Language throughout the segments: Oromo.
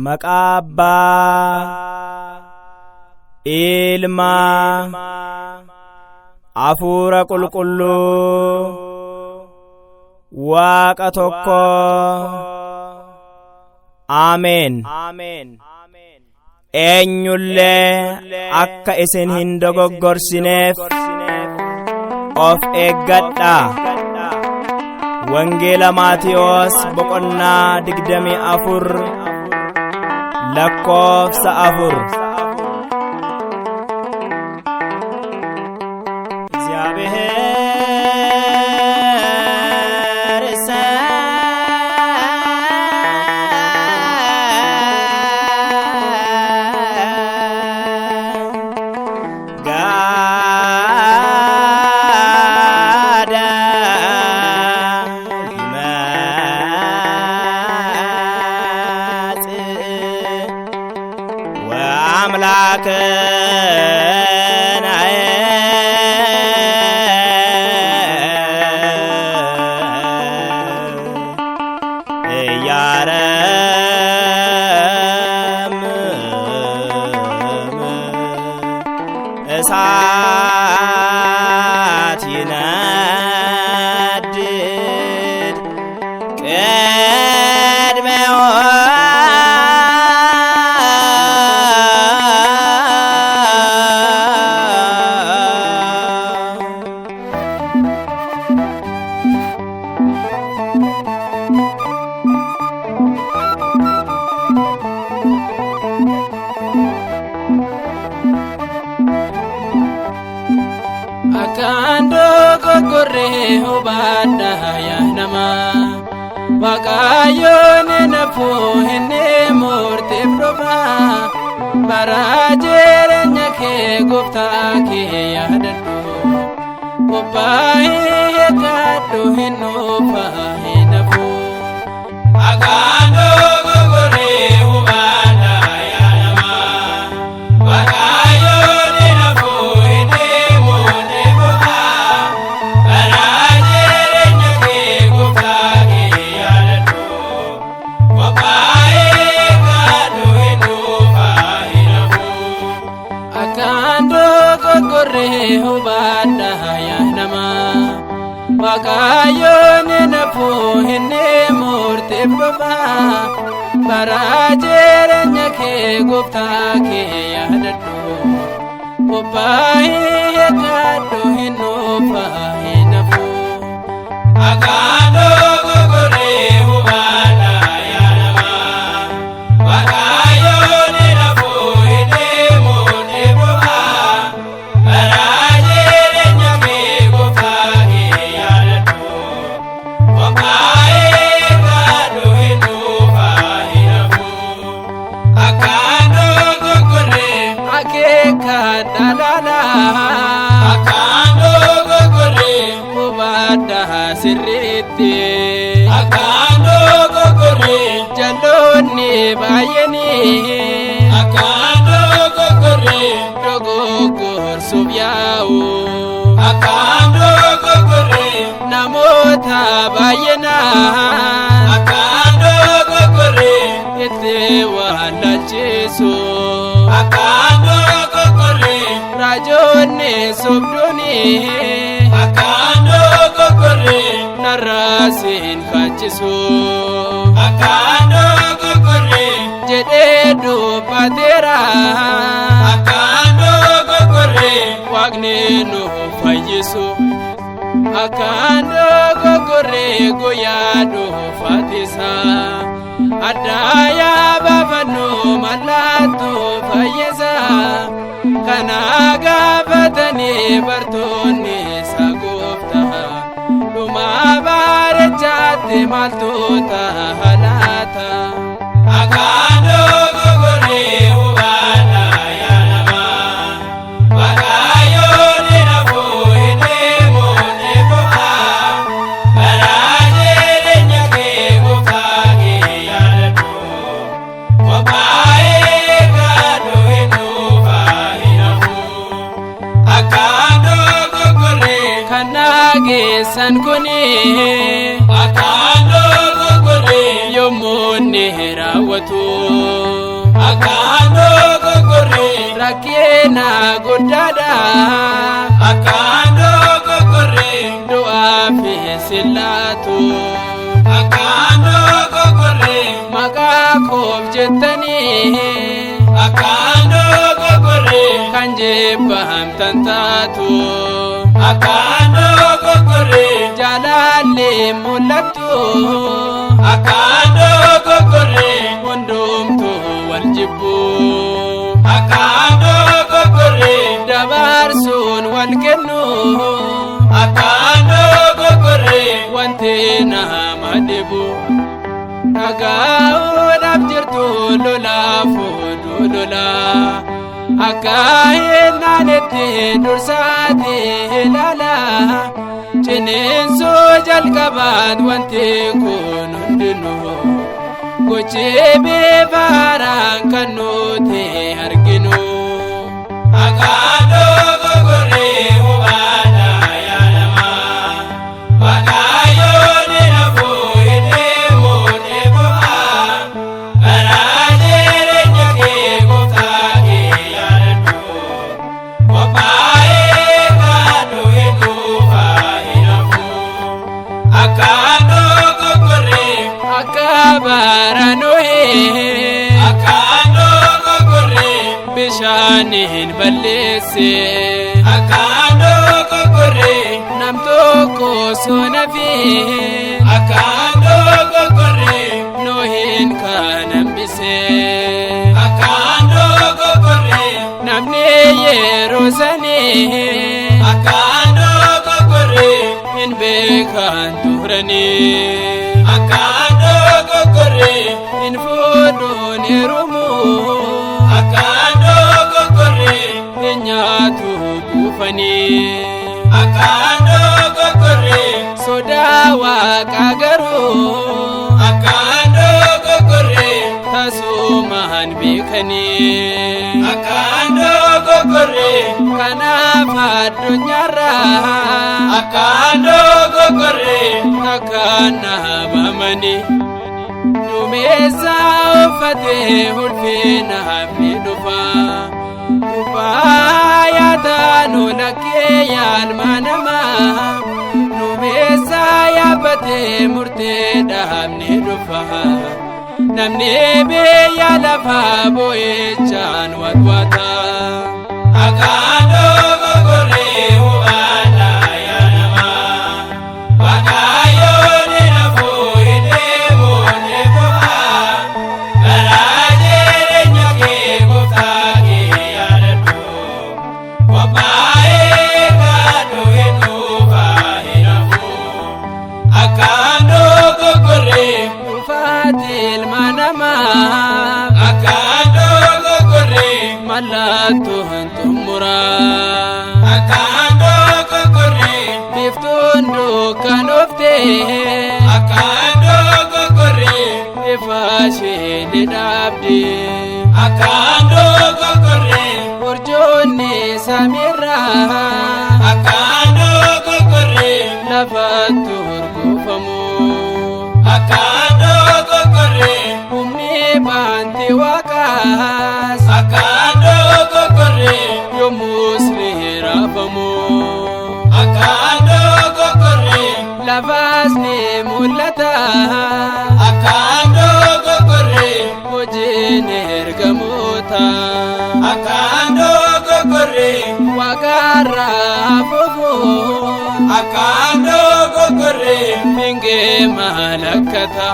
Maqaa Abbaa Ilmaa Hafuura Qulqulluu Waaqa tokko Ameen. Eenyullee akka isin hin dogoggorsineef of eeggadhaa. Wangeela Maatiyos boqonnaa 24 lakkoofsa 4. Waaqayyoon nafu hinne murteef dhufa bara jireenya kee gooftaa kee yaadadhu qophaa'ee eeggadhu hin dhufa hin hafu. Waaqayyoon nafu hinne murteef dhufa bara jireenya kee gooftaa kee yaadadhu qophaa'ee eeggadhu hin dhufa hin hafu. Sirriitti akkaandoo gogorree jalloonni baay'anii akkaandoo gogorree dogoggorsuuf yaa'u akkaandoo gogorree namoota baay'inaan akkaandoo gogorree itti wallachiisu akkaandoo gogorree raajoonni sobdoonii narraasin kachisu akkaandoo gogorree jedhee dubbateera akkaandoo gogorree waaqni nu fayyisu akkaandoo gogorree guyyaa dhuunfaatisa addaa yaabafannu mallattoo fayyisa kana gaafatanii bartoonni isa gooftaa dhuma bareechaatti maaltoota halaata. Akkaandoo gogorree hubaadhaa yaa namaa Waaqayyoon nafu hinne murteef dhufa bara jireenya kee gooftaa kee yaadadhu qophaa'ee eeggadhu hin dhufa hin hafu. Akkaandoo gogorree geessan kuni Akaanoo gogoree yommuu inni raawwatu Akaanoo gogoree rakkina guddaadha Akaanoo gogoree du'aa fi sillaatu Akaanoo gogoree maqaa koof jettanii Akaanoo gogoree kan jibbaamtan taatu Akaanoo gogoree jaalalli mul'attu Akaanoo gogoree hundumtuu wal jibbu Akaanoo gogoree dabarsuun wal kennu Akaanoo gogoree wanti nama dhibu dhagaa'uudhaaf jirtu lolaafuudhu lola akka hinnaanitti dursaati ilaala ciniinsuu jalqabaat wanti kun hundinuu gochii bifa haaraan kan nuti arginu Akaanoo gogoree hubaadha yaa namaa Waaqayyoon nafuu hidheemuun eebu'aa karaa jireenya kee gooftaa kee yaadadhu qophaa'ee kaadhu hin dhuufaa hin hafu Akaanoo gogoree akka bara Nohee Akaanoo gogoree bishaaniin balleesse Akaanoo gogoree nam tokko osoo nafi Akaanoo gogoree Noheen kan hambise Akaanoo gogoree namni yeroo sanii Akaanoo gogoree hin beekan turanii Akaanoo gogoree hin fuudhuun heerumu Akaanoo gogoree hin nyaatu buufanii Akaanoo gogoree sodaa Waaqaa garuu Akaanoo gogoree tasumaan beekanii Akaanoo gogoree kanaaf addunyaarraa Akaanoo gogoree takkaan dhaabamanii duumessaa uffatee ulfinaaf ni dhufa Ubaya taanu lakkee yaalma namaa duumessaa yaabbatee murteedhaaf ni dhufa namni biyya lafaa boo'ichaan watwata Akaanoo gogoree hubaadha yaa namaa Waaqayyoon nafuu hidheemuun eebu'aa karaa jireenya kee gooftaa kee yaadadhu qophaa'ee kaadhu hin dhuufaa hin hafu Akaanoo gogoree dhufaati ilma namaa Akaanoo gogoree mallattoon xumuraa Akaanoo gogoree biftuun dukkanoftee Akaanoo gogoree ifaashee ni dhaabdi Akaanoo gogoree urjoonni samiirraa Akaanoo gogoree lafatti urguufamu Akaanoo gogoree humni baanti waaqaas Akaanoo gogoree yommus ni raafamu Akaanoo gogoree lafaas ni mul'ata Akaanoo gogoree hojiin ergamoota Akaanoo gogoree waaqarraa fufuun Akaanoo gogoree mingee malakkata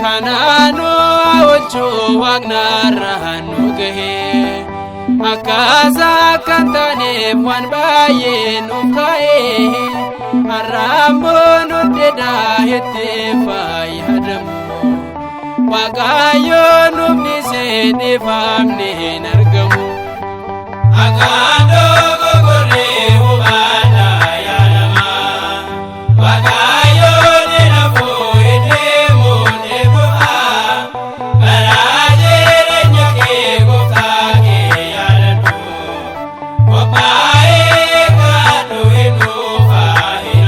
kanaanuu hawwachuu waaqnarraa nu gahee akkaasaa kan taaneef waan baay'ee nuuf ka'ee har'aammoo nuddeedhaa itti fayyadamu Waaqayyoo nuuf dhiisee dhiifamne hin argamu Akaanoo gogoree hubaadha yaa namaa Waaqayyoon nafuu hidheemuun eebu'aa karaa jireenya kee gooftaa kee yaadadhu qophaa'ee kaadhu hin dhuufaa hin